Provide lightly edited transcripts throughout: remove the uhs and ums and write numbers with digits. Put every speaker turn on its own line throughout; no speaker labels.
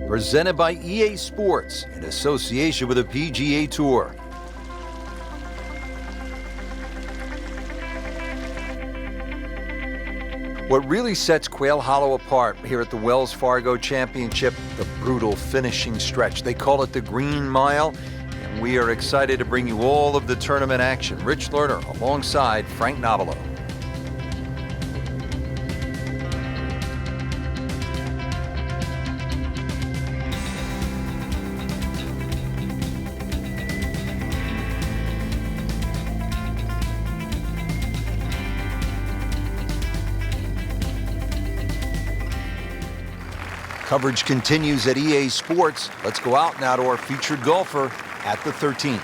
Presented by EA Sports in association with the PGA Tour. What really sets Quail Hollow apart here at the Wells Fargo Championship, the brutal finishing stretch. They call it the Green Mile, and we are excited to bring you all of the tournament action. Rich Lerner alongside Frank Novello. Coverage continues at EA Sports. Let's go out now to our featured golfer at the 13th.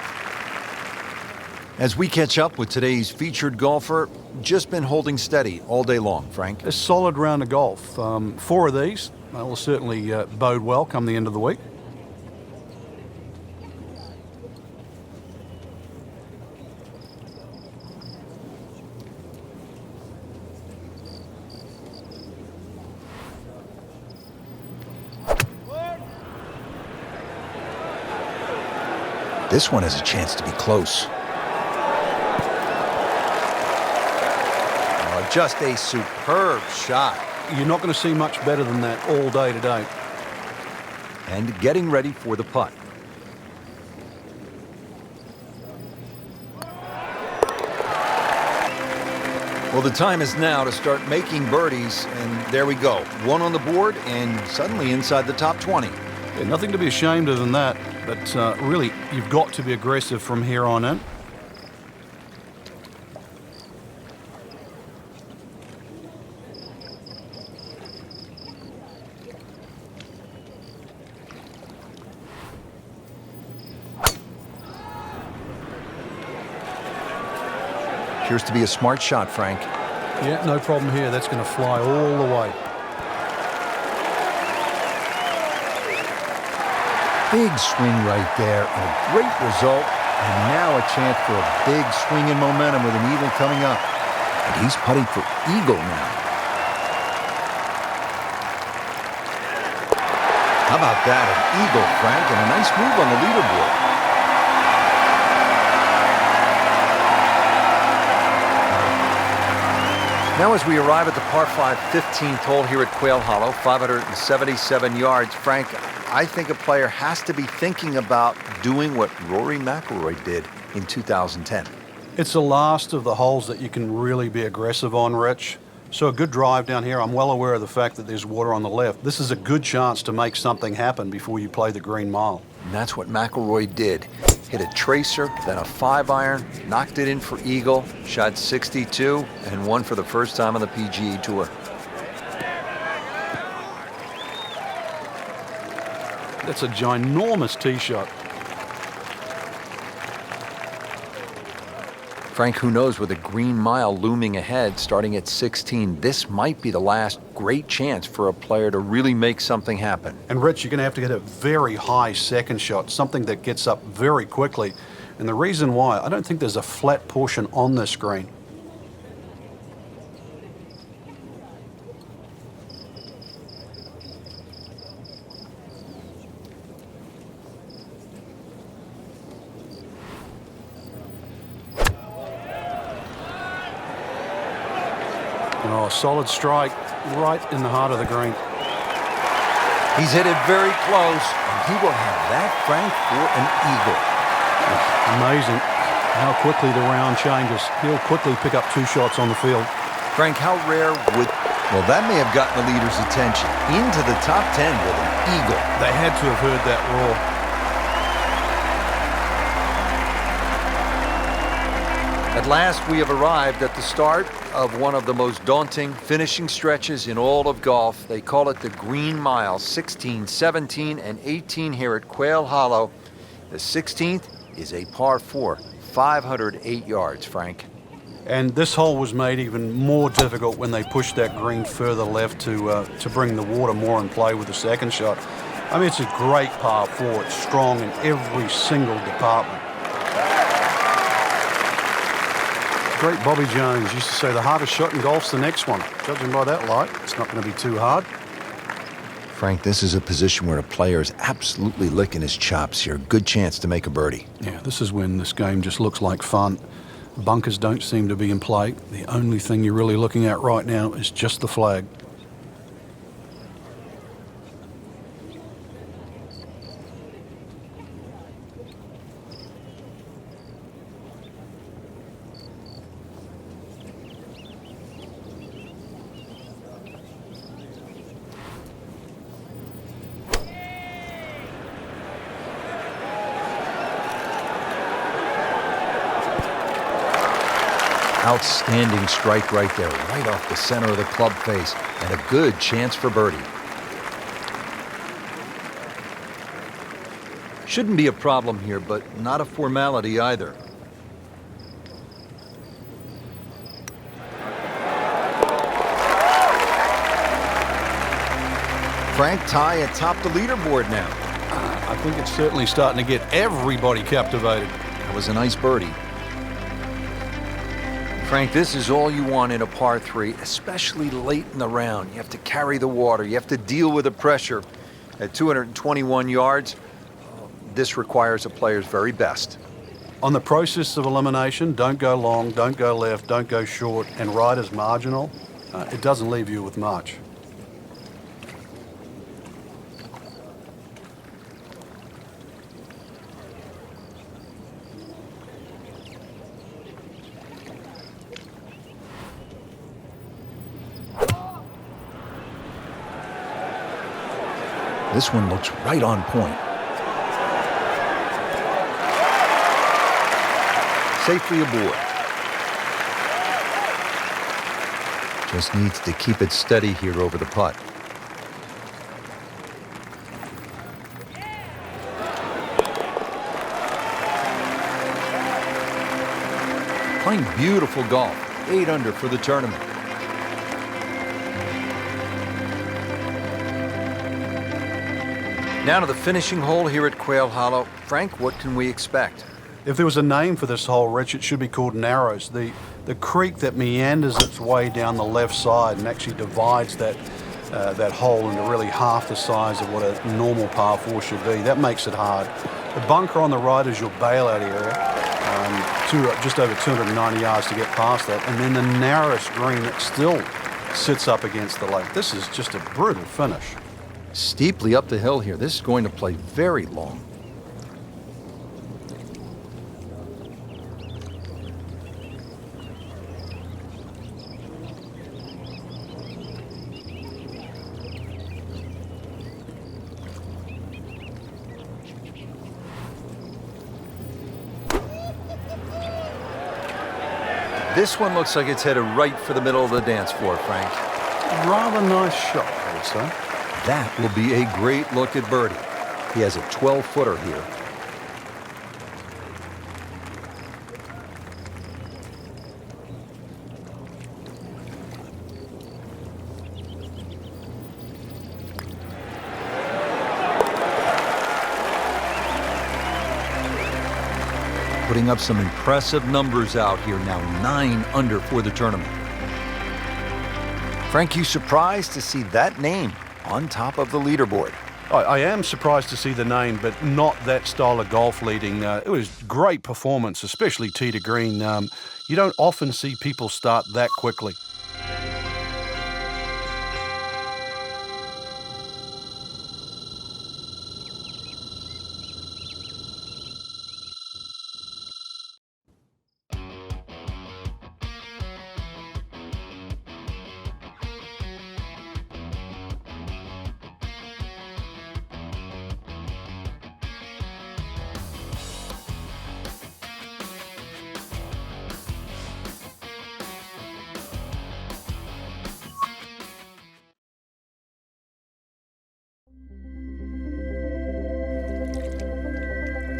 As we catch up with today's featured golfer, just been holding steady all day long, Frank.
A solid round of golf. 4 of these will certainly bode well come the end of the week.
This one has a chance to be close. Oh, just a superb shot.
You're not going to see much better than that all day today.
And getting ready for the putt. Well, the time is now to start making birdies, and there we go. One on the board and suddenly inside the top 20.
Yeah, nothing to be ashamed of in that, but really, you've got to be aggressive from here on in.
Appears to be a smart shot, Frank.
Yeah, no problem here. That's going to fly all the way.
Big swing right there, and a great result, and now a chance for a big swing in momentum with an eagle coming up. And he's putting for eagle now. How about that, an eagle, Frank, and a nice move on the leaderboard. Now as we arrive at the par 5 15th hole here at Quail Hollow, 577 yards, Frank, I think a player has to be thinking about doing what Rory McIlroy did in 2010.
It's the last of the holes that you can really be aggressive on, Rich. So a good drive down here. I'm well aware of the fact that there's water on the left. This is a good chance to make something happen before you play the Green Mile.
And that's what McIlroy did. Hit a tracer, then a 5-iron, knocked it in for eagle, shot 62, and won for the first time on the PGA Tour.
That's a ginormous tee shot.
Frank, who knows, with a Green Mile looming ahead, starting at 16, this might be the last great chance for a player to really make something happen.
And Rich, you're going to have to get a very high second shot, something that gets up very quickly. And the reason why, I don't think there's a flat portion on this green. Oh, solid strike right in the heart of the green.
He's hit it very close, and he will have that, Frank, for an eagle.
Amazing how quickly the round changes. He'll quickly pick up 2 shots on the field.
Frank, how rare would... Well, that may have gotten the leader's attention. Into the top 10 with an eagle.
They had to have heard that roar.
At last, we have arrived at the start of one of the most daunting finishing stretches in all of golf. They call it the Green Mile, 16, 17, and 18 here at Quail Hollow. The 16th is a par 4, 508 yards, Frank.
And this hole was made even more difficult when they pushed that green further left to bring the water more in play with the second shot. I mean, it's a great par 4. It's strong in every single department. Great Bobby Jones used to say the hardest shot in golf's the next one. Judging by that light, it's not going to be too hard.
Frank, this is a position where a player is absolutely licking his chops here. Good chance to make a birdie.
Yeah, this is when this game just looks like fun. Bunkers don't seem to be in play. The only thing you're really looking at right now is just the flag.
Outstanding strike right there, right off the center of the club face, and a good chance for birdie. Shouldn't be a problem here, but not a formality either. Frank, tie atop the leaderboard now.
I think it's certainly starting to get everybody captivated.
That was a nice birdie. Frank, this is all you want in a par 3, especially late in the round. You have to carry the water. You have to deal with the pressure. At 221 yards, this requires a player's very best.
On the process of elimination, don't go long, don't go left, don't go short, and right is marginal. It doesn't leave you with much.
This one looks right on point. Safely aboard. Just needs to keep it steady here over the putt. Playing beautiful golf. 8 under for the tournament. Now to the finishing hole here at Quail Hollow. Frank, what can we expect?
If there was a name for this hole, Rich, it should be called Narrows. The creek that meanders its way down the left side and actually divides that hole into really half the size of what a normal par 4 should be. That makes it hard. The bunker on the right is your bailout area, just over 290 yards to get past that, and then the narrowest green that still sits up against the lake. This is just a brutal finish.
Steeply up the hill here. This is going to play very long. This one looks like it's headed right for the middle of the dance floor, Frank.
Rather nice shot, I would say.
That will be a great look at birdie. He has a 12-footer here. Putting up some impressive numbers out here now, 9 under for the tournament. Frank, you surprised to see that name on top of the leaderboard?
I am surprised to see the name, but not that style of golf leading. It was great performance, especially tee to green. You don't often see people start that quickly.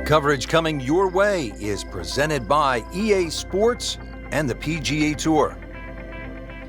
Coverage coming your way is presented by EA Sports and the PGA Tour.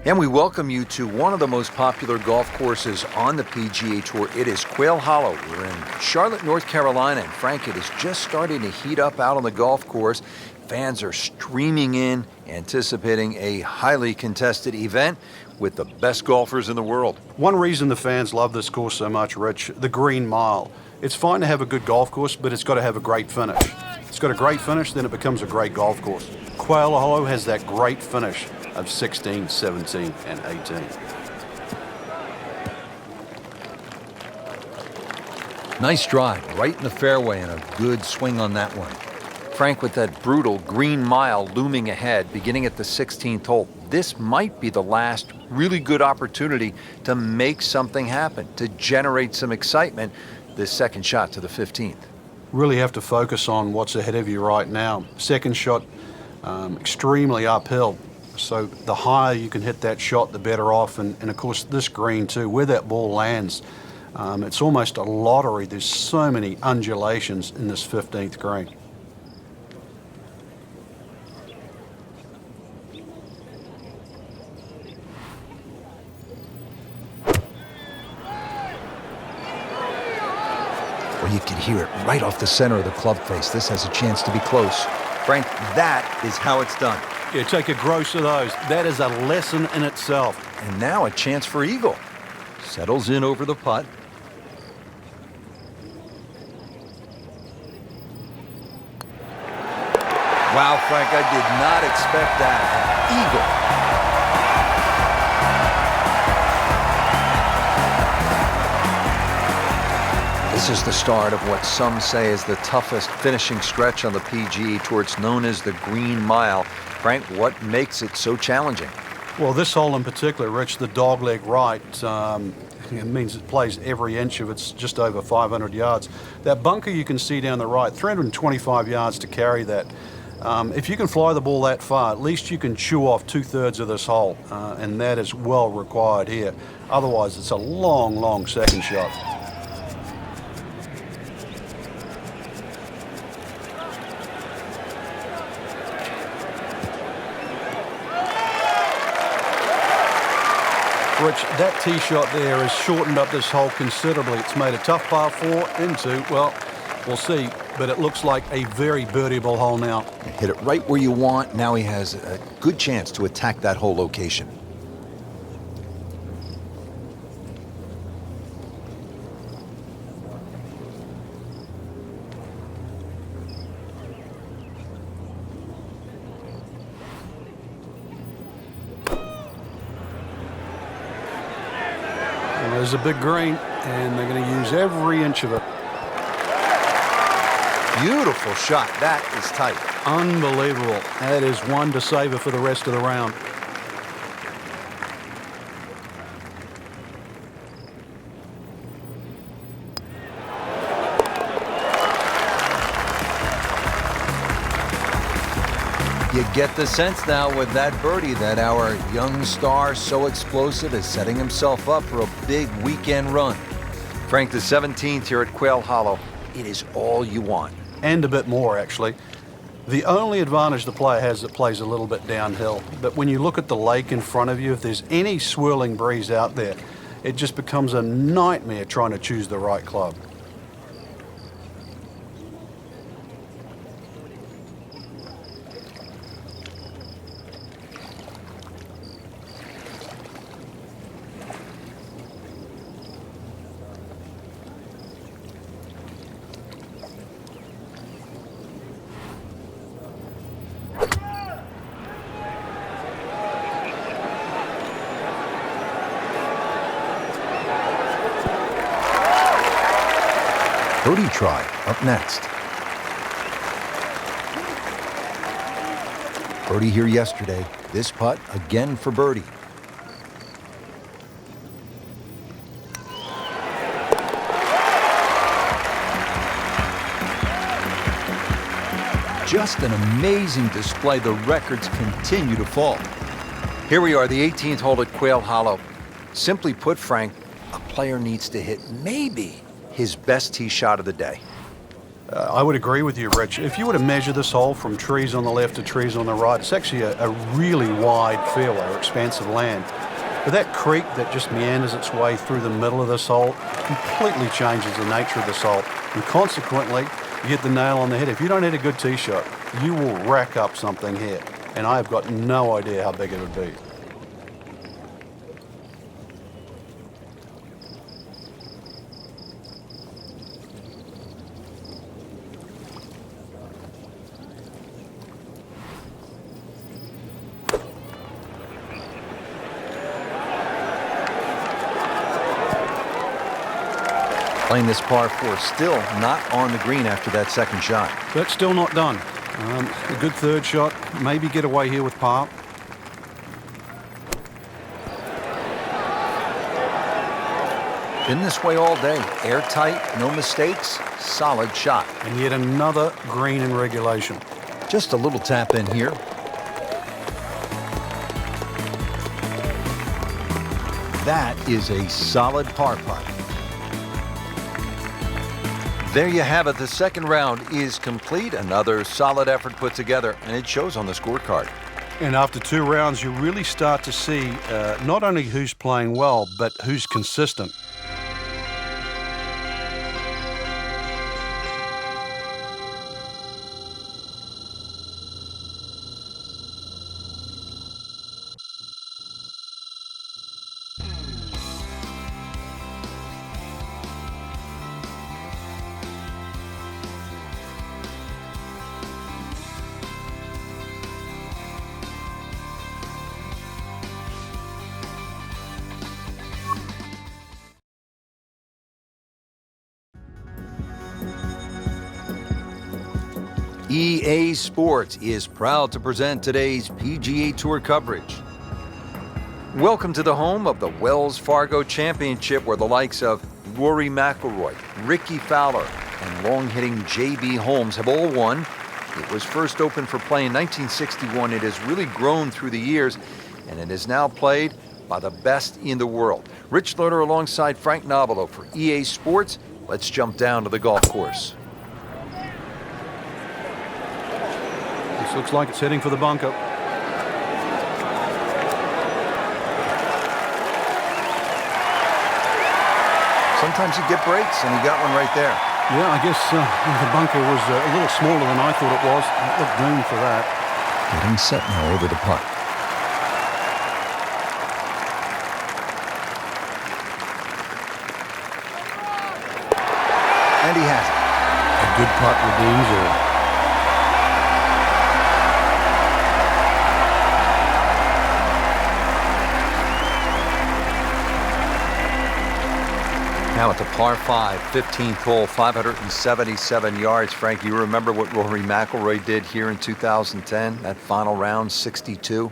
And we welcome you to one of the most popular golf courses on the PGA Tour. It is Quail Hollow. We're in Charlotte, North Carolina, and Frank, it is just starting to heat up out on the golf course. Fans are streaming in, anticipating a highly contested event. with the best golfers in the world.
One reason the fans love this course so much, Rich, the Green Mile. It's fine to have a good golf course, but it's got to have a great finish. It's got a great finish, then it becomes a great golf course. Quail Hollow has that great finish of 16, 17, and 18.
Nice drive, right in the fairway, and a good swing on that one. Frank, with that brutal Green Mile looming ahead, beginning at the 16th hole, this might be the last really good opportunity to make something happen, to generate some excitement, this second shot to the 15th.
Really have to focus on what's ahead of you right now. Second shot, extremely uphill. So the higher you can hit that shot, the better off. And of course, this green too, where that ball lands, it's almost a lottery. There's so many undulations in this 15th green.
Well, you can hear it right off the center of the club face. This has a chance to be close. Frank, that is how it's done.
Yeah, take a gross of those. That is a lesson in itself.
And now a chance for eagle. Settles in over the putt. Wow, Frank, I did not expect that. An eagle. This is the start of what some say is the toughest finishing stretch on the PGA Tour. It's known as the Green Mile. Frank, what makes it so challenging?
Well, this hole in particular, Rich, the dogleg right, it means it plays every inch of it's just over 500 yards. That bunker you can see down the right, 325 yards to carry that. If you can fly the ball that far, at least you can chew off 2/3 of this hole, and that is well required here. Otherwise, it's a long, long second shot. Rich, that tee shot there has shortened up this hole considerably. It's made a tough par 4 into, well, we'll see, but it looks like a very birdieable hole now.
Hit it right where you want. Now he has a good chance to attack that whole location.
And there's a big green, and they're going to use every inch of it.
Beautiful shot. That is tight.
Unbelievable. That is one to savor for the rest of the round.
You get the sense now with that birdie that our young star, so explosive, is setting himself up for a big weekend run. Frank, the 17th here at Quail Hollow. It is all you want.
And a bit more, actually. The only advantage the player has, it plays a little bit downhill. But when you look at the lake in front of you, if there's any swirling breeze out there, it just becomes a nightmare trying to choose the right club.
Birdie try up next. Birdie here yesterday. This putt again for birdie. Just an amazing display. The records continue to fall. Here we are, the 18th hole at Quail Hollow. Simply put, Frank, a player needs to hit maybe his best tee shot of the day.
I would agree with you, Rich. If you were to measure this hole from trees on the left to trees on the right, it's actually a really wide fairway or expansive land. But that creek that just meanders its way through the middle of this hole completely changes the nature of this hole. And consequently, you hit the nail on the head. If you don't hit a good tee shot, you will rack up something here. And I have got no idea how big it would be.
Playing this par 4, still not on the green after that second shot.
That's still not done. A good third shot. Maybe get away here with par.
Been this way all day. Airtight, no mistakes, solid shot.
And yet another green in regulation.
Just a little tap in here. That is a solid par putt. There you have it. The second round is complete. Another solid effort put together, and it shows on the scorecard.
And after 2 rounds, you really start to see not only who's playing well, but who's consistent.
EA Sports is proud to present today's PGA Tour coverage. Welcome to the home of the Wells Fargo Championship, where the likes of Rory McIlroy, Ricky Fowler, and long-hitting J.B. Holmes have all won. It was first opened for play in 1961. It has really grown through the years, and it is now played by the best in the world. Rich Lerner alongside Frank Nobilo for EA Sports. Let's jump down to the golf course.
This looks like it's heading for the bunker.
Sometimes you get breaks, and he got one right there.
Yeah, I guess the bunker was a little smaller than I thought it was. It looked doomed for that.
Getting set now over the putt. And he has it.
A good putt redeems all.
Now at the par 5, 15th hole, 577 yards. Frank, you remember what Rory McIlroy did here in 2010, that final round, 62?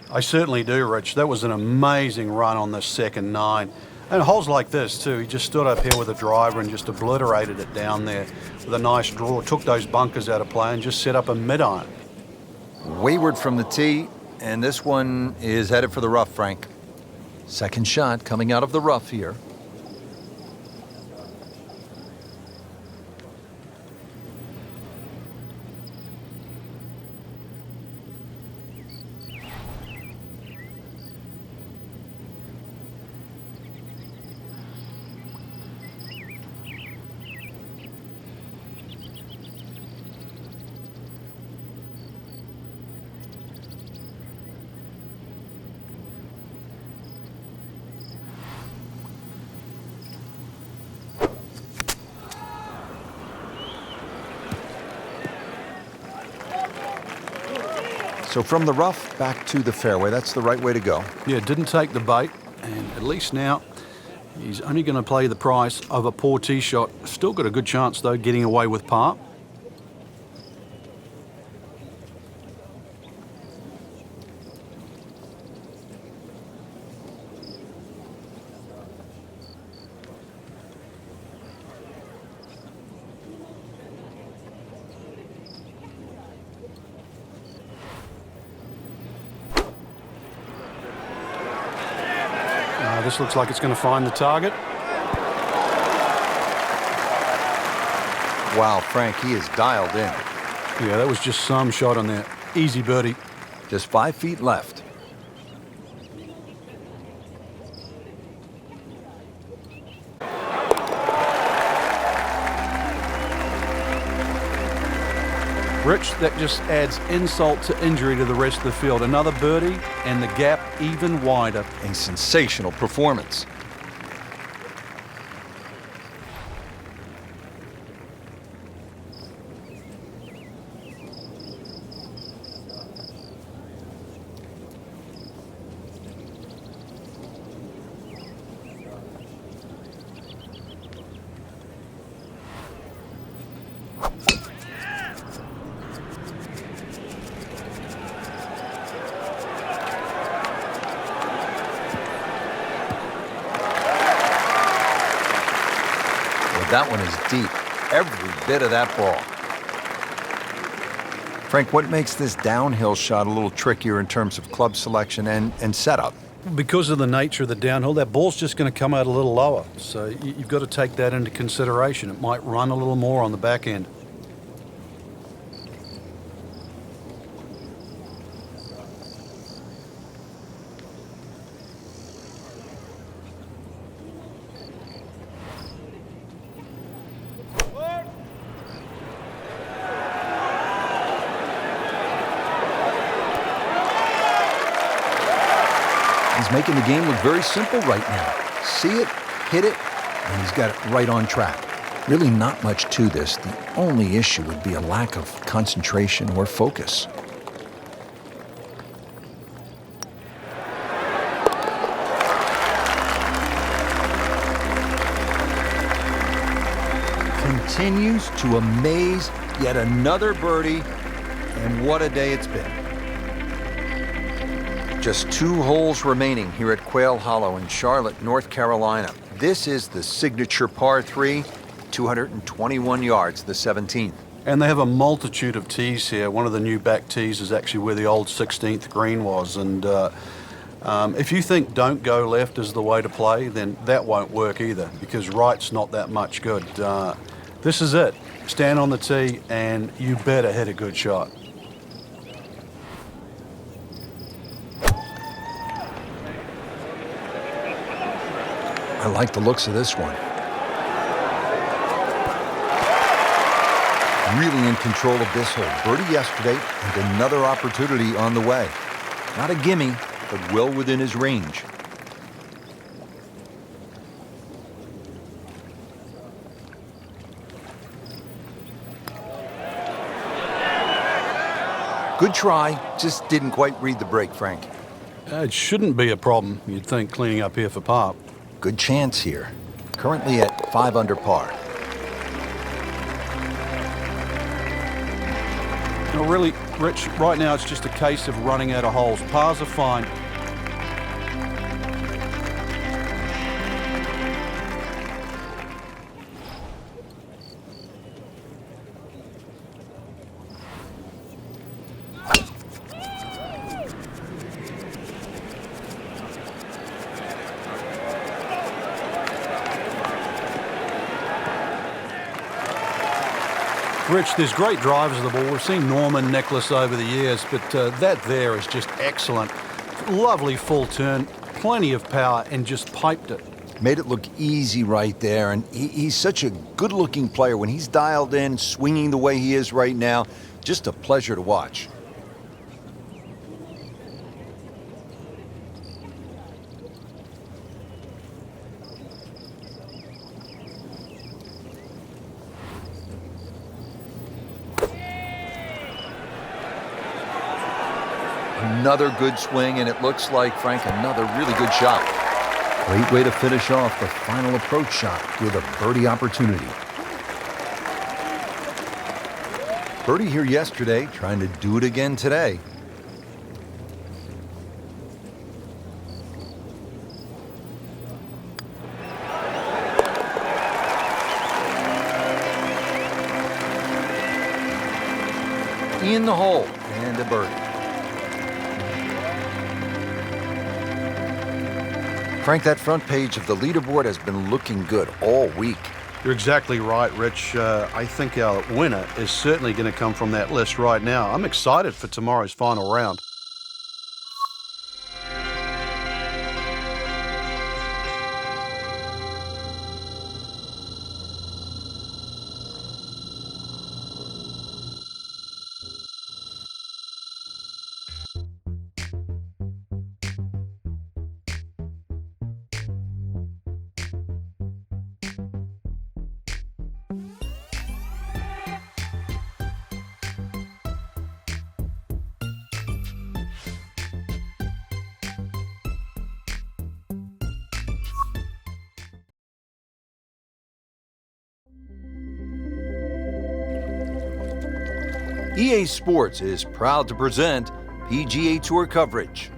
I certainly do, Rich. That was an amazing run on the second 9. And holes like this, too. He just stood up here with a driver and just obliterated it down there with a nice draw. Took those bunkers out of play and just set up a mid-iron.
Wayward from the tee, and this one is headed for the rough, Frank. Second shot coming out of the rough here. So from the rough back to the fairway, that's the right way to go.
Yeah, didn't take the bait, and at least now he's only going to play the price of a poor tee shot. Still got a good chance, though, getting away with par. This looks like it's going to find the target.
Wow, Frank, he is dialed in.
Yeah, that was just some shot on there. Easy birdie.
Just 5 feet left.
Rich, that just adds insult to injury to the rest of the field. Another birdie, and the gap even wider.
A sensational performance. But that one is deep. Every bit of that ball. Frank, what makes this downhill shot a little trickier in terms of club selection and setup?
Because of the nature of the downhill, that ball's just going to come out a little lower. So you've got to take that into consideration. It might run a little more on the back end.
He's making the game look very simple right now. See it, hit it, and he's got it right on track. Really not much to this. The only issue would be a lack of concentration or focus. Continues to amaze. Yet another birdie, and what a day it's been. Just 2 holes remaining here at Quail Hollow in Charlotte, North Carolina. This is the signature par 3, 221 yards, the 17th.
And they have a multitude of tees here. One of the new back tees is actually where the old 16th green was. And if you think don't go left is the way to play, then that won't work either, because right's not that much good. This is it. Stand on the tee and you better hit a good shot.
I like the looks of this one. Really in control of this hole. Birdie yesterday and another opportunity on the way. Not a gimme, but well within his range. Good try, just didn't quite read the break, Frank.
It shouldn't be a problem, you'd think, cleaning up here for par.
Good chance here. Currently at 5 under par.
No, really, Rich, right now it's just a case of running out of holes. Pars are fine. Rich, there's great drivers of the ball. We've seen Norman, Nicholas over the years, but that there is just excellent. Lovely full turn, plenty of power, and just piped it.
Made it look easy right there, and he's such a good-looking player. When he's dialed in, swinging the way he is right now, just a pleasure to watch. Another good swing, and it looks like, Frank, another really good shot. Great way to finish off the final approach shot with a birdie opportunity. Birdie here yesterday, trying to do it again today. In the hole, and a birdie. Frank, that front page of the leaderboard has been looking good all week.
You're exactly right, Rich. I think our winner is certainly going to come from that list right now. I'm excited for tomorrow's final round. EA Sports is proud to present PGA Tour coverage.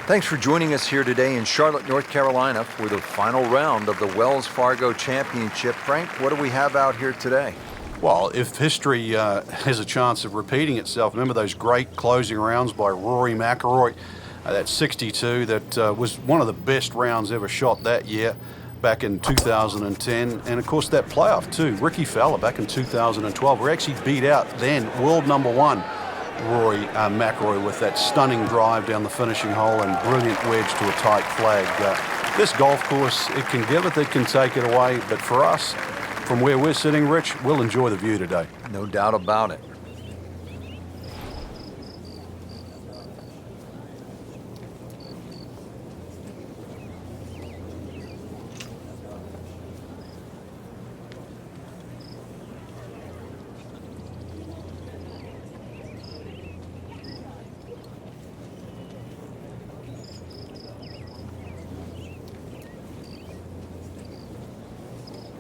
Thanks for joining us here today in Charlotte, North Carolina for the final round of the Wells Fargo Championship. Frank, what do we have out here today?
Well, if history has a chance of repeating itself, remember those great closing rounds by Rory McIlroy? That 62, that was one of the best rounds ever shot that year back in 2010. And, of course, that playoff, too. Ricky Fowler back in 2012. We actually beat out then world number one Rory McIlroy with that stunning drive down the finishing hole and brilliant wedge to a tight flag. This golf course, it can give it, it can take it away. But for us, from where we're sitting, Rich, we'll enjoy the view today.
No doubt about it.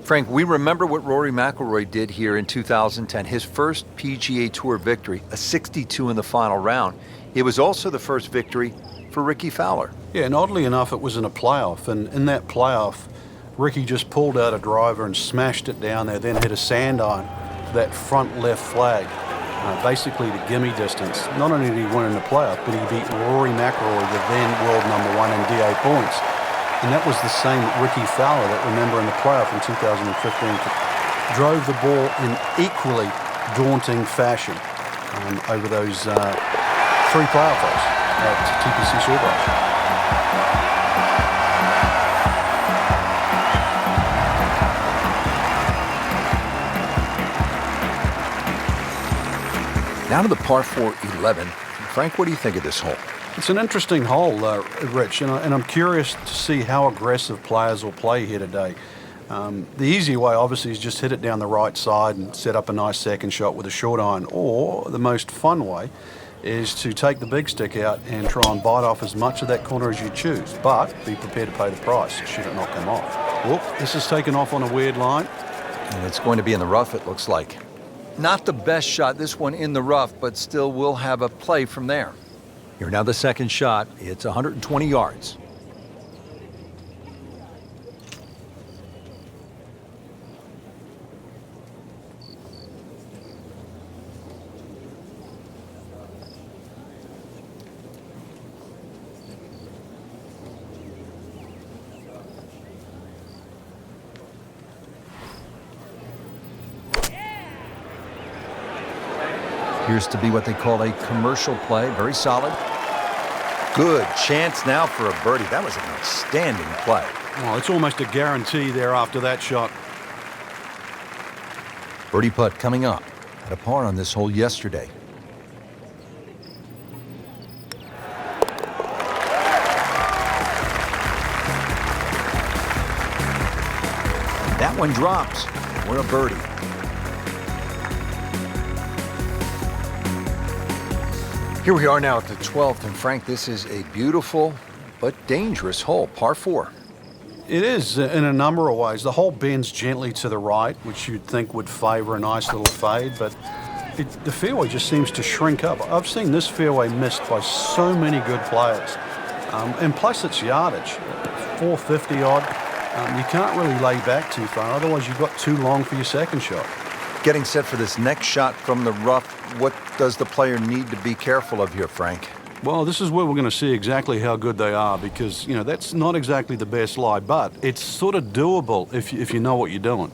Frank, we remember what Rory McIlroy did here in 2010, his first PGA Tour victory, a 62 in the final round. It was also the first victory for Ricky Fowler.
Yeah, and oddly enough, it was in a playoff. And in that playoff, Ricky just pulled out a driver and smashed it down there, then hit a sand iron, that front left flag, basically to gimme distance. Not only did he win in the playoff, but he beat Rory McIlroy, the then world number one in DA points. And that was the same Ricky Fowler that, remember, in the playoff in 2015, drove the ball in equally daunting fashion over those three playoff holes at TPC Sawgrass.
Now to the par 4 11. Frank, what do you think of this hole?
It's an interesting hole, Rich, and I'm curious to see how aggressive players will play here today. The easy way, obviously, is just hit it down the right side and set up a nice second shot with a short iron. Or the most fun way is to take the big stick out and try and bite off as much of that corner as you choose, but be prepared to pay the price should it not come off. Whoop, this is taken off on a weird line.
And it's going to be in the rough, it looks like. Not the best shot, this one in the rough, but still will have a play from there. Here now the second shot. It's 120 yards. Appears to be what they call a commercial play. Very solid. Good chance now for a birdie. That was an outstanding play.
Well, it's almost a guarantee there after that shot.
Birdie putt coming up. Had a par on this hole yesterday. That one drops for a birdie. Here we are now at the 12th, and Frank, this is a beautiful but dangerous hole, par 4.
It is in a number of ways. The hole bends gently to the right, which you'd think would favor a nice little fade, but the fairway just seems to shrink up. I've seen this fairway missed by so many good players. And plus its yardage, 450 odd. You can't really lay back too far, otherwise you've got too long for your second shot.
Getting set for this next shot from the rough, what does the player need to be careful of here, Frank?
Well, this is where we're going to see exactly how good they are because, you know, that's not exactly the best lie, but it's sort of doable if you know what you're doing.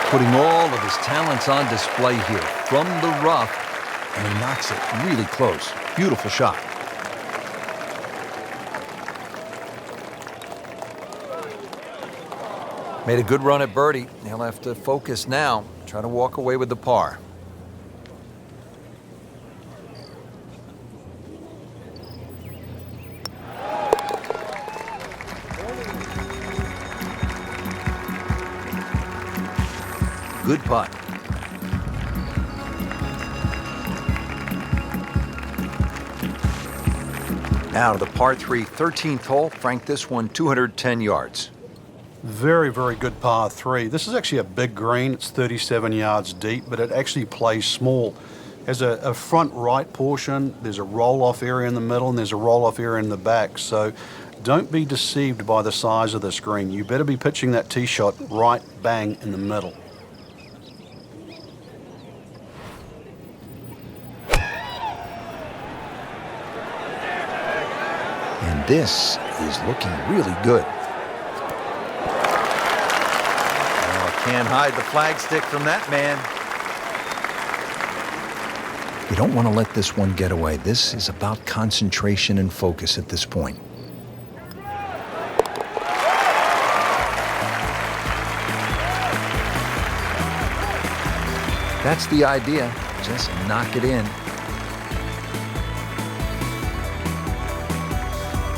Putting all of his talents on display here from the rough, and he knocks it really close. Beautiful shot. Made a good run at birdie. He'll have to focus now, try to walk away with the par. good putt. Now to the par 3 13th hole. Frank, this one 210 yards.
Very, very good par 3. This is actually a big green. It's 37 yards deep, but it actually plays small. There's a front right portion, there's a roll-off area in the middle, and there's a roll-off area in the back. So don't be deceived by the size of this green. You better be pitching that tee shot right bang in the middle.
And this is looking really good. Oh, can't hide the flagstick from that man. You don't want to let this one get away. This is about concentration and focus at this point. That's the idea. Just knock it in.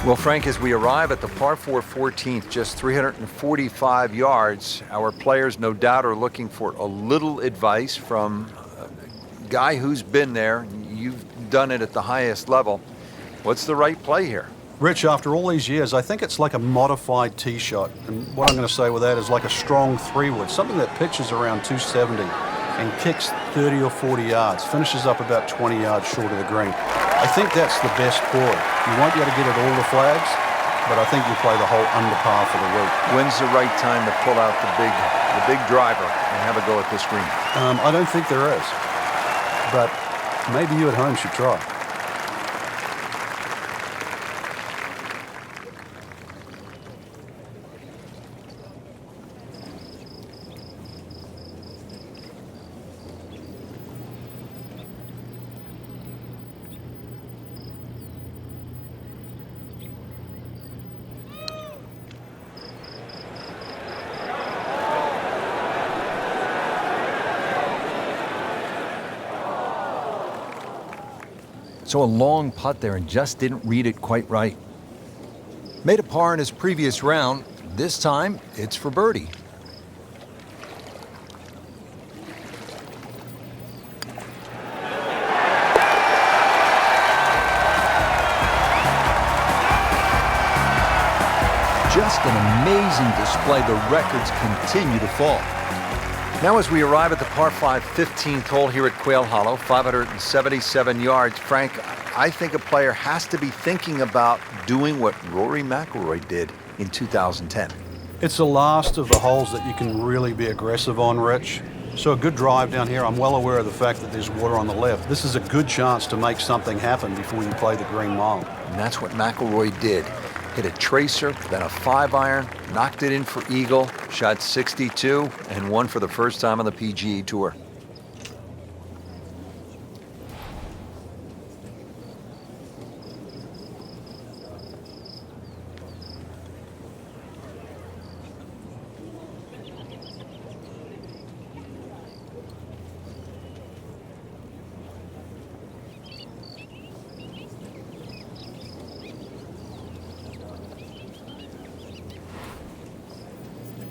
Well, Frank, as we arrive at the par 4 14th, just 345 yards, our players no doubt are looking for a little advice from a guy who's been there. You've done it at the highest level. What's the right play here?
Rich, after all these years, I think it's like a modified tee shot. And what I'm going to say with that is like a strong 3-wood, something that pitches around 270 and kicks 30 or 40 yards, finishes up about 20 yards short of the green. I think that's the best ploy. You won't be able to get at all the flags, but I think you'll play the whole under par for the week.
When's the right time to pull out the big driver and have a go at this green?
I don't think there is, but maybe you at home should try.
So a long putt there and just didn't read it quite right. Made a par in his previous round. This time, it's for birdie. Just an amazing display. The records continue to fall. Now as we arrive at the par 5 15th hole here at Quail Hollow, 577 yards. Frank, I think a player has to be thinking about doing what Rory McIlroy did in 2010.
It's the last of the holes that you can really be aggressive on, Rich. So a good drive down here. I'm well aware of the fact that there's water on the left. This is a good chance to make something happen before you play the green mile.
And that's what McIlroy did. Hit a tracer, then a 5-iron, knocked it in for eagle, shot 62, and won for the first time on the PGA Tour.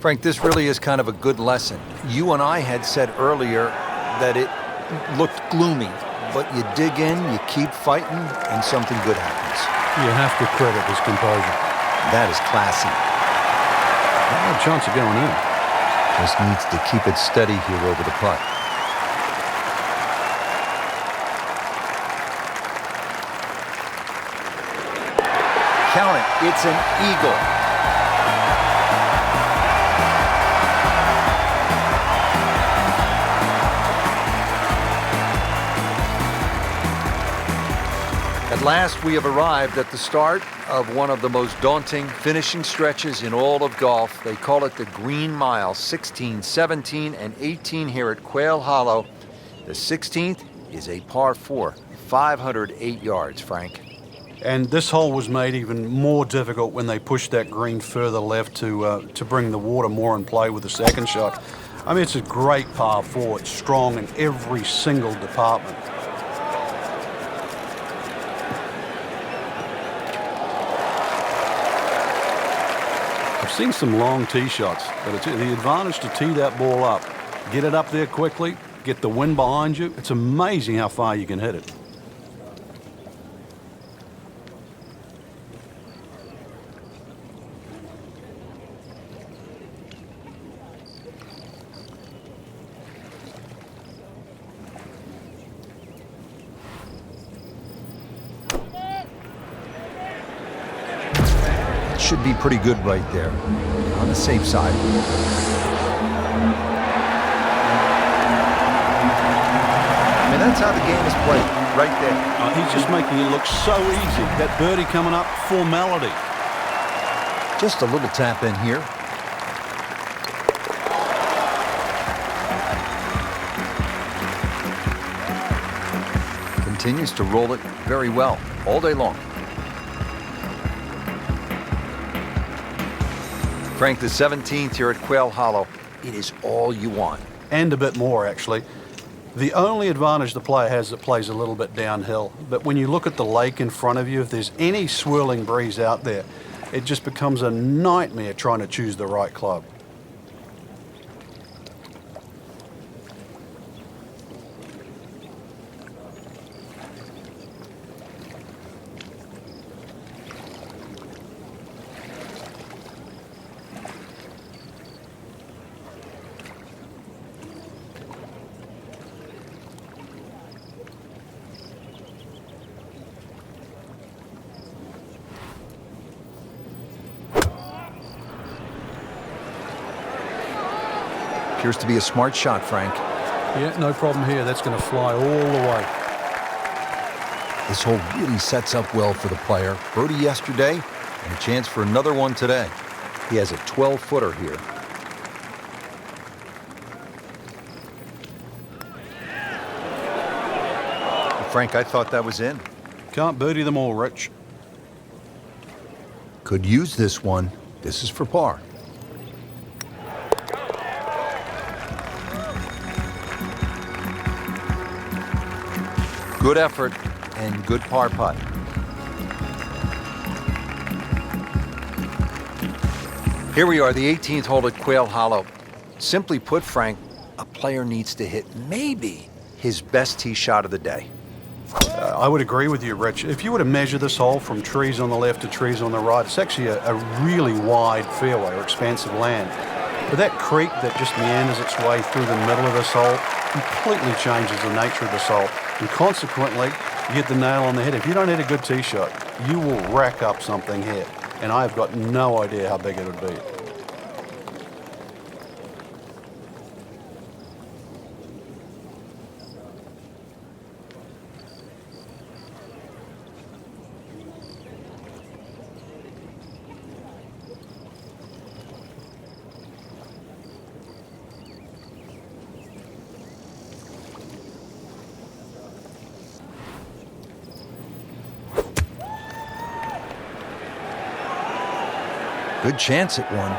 Frank, this really is kind of a good lesson. You and I had said earlier that it looked gloomy, but you dig in, you keep fighting, and something good happens.
You have to credit his composure.
That is classy.
Not a chance of going in.
Just needs to keep it steady here over the putt. Count it, it's an eagle. At last, we have arrived at the start of one of the most daunting finishing stretches in all of golf. They call it the Green Mile, 16, 17, and 18 here at Quail Hollow. The 16th is a par 4, 508 yards, Frank.
And this hole was made even more difficult when they pushed that green further left to bring the water more in play with the second shot. I mean, it's a great par 4. It's strong in every single department. I've seen some long tee shots, but it's the advantage to tee that ball up Get it up there quickly, get the wind behind you. It's amazing how far you can hit it.
Should be pretty good right there, on the safe side. I mean, that's how the game is played, right there.
He's just making it look so easy. That birdie coming up, formality.
Just a little tap in here. Continues to roll it very well all day long. Frank, the 17th here at Quail Hollow. It is all you want.
And a bit more, actually. The only advantage the player has that plays a little bit downhill. But when you look at the lake in front of you, if there's any swirling breeze out there, it just becomes a nightmare trying to choose the right club.
Appears to be a smart shot, Frank.
Yeah, no problem here. That's going to fly all the way.
This hole really sets up well for the player. Birdie yesterday, and a chance for another one today. He has a 12-footer here. Frank, I thought that was in.
Can't birdie them all, Rich.
Could use this one. This is for par. Good effort and good par putt. Here we are, the 18th hole at Quail Hollow. Simply put, Frank, a player needs to hit maybe his best tee shot of the day.
I would agree with you, Rich. If you were to measure this hole from trees on the left to trees on the right, it's actually a really wide fairway or expansive land. But that creek that just meanders its way through the middle of this hole completely changes the nature of this hole. And consequently, you hit the nail on the head. If you don't hit a good tee shot, you will rack up something here. And I've got no idea how big it would be.
Good chance at one.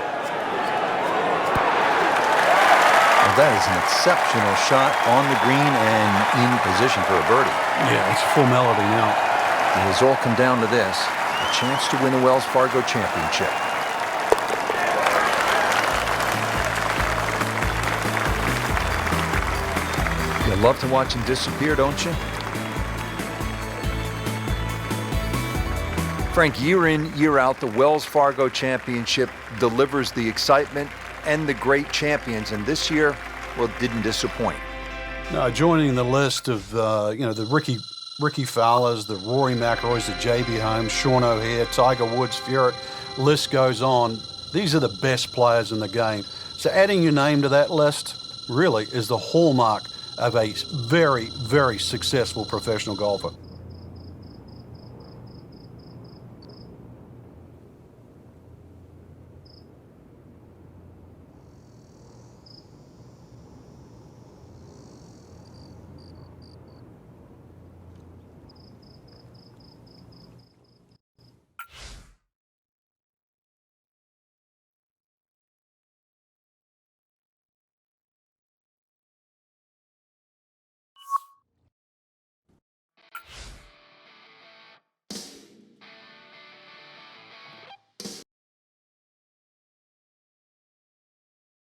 Well, that is an exceptional shot on the green and in position for a birdie.
Yeah, it's a formality now.
It has all come down to this, a chance to win the Wells Fargo Championship. You love to watch him disappear, don't you? Frank, year in, year out, the Wells Fargo Championship delivers the excitement and the great champions, and this year, well, didn't disappoint.
No, joining the list of, the Ricky Fowlers, the Rory McIlroys, the J.B. Holmes, Sean O'Haire, Tiger Woods, Furyk, list goes on. These are the best players in the game. So adding your name to that list really is the hallmark of a very, very successful professional golfer.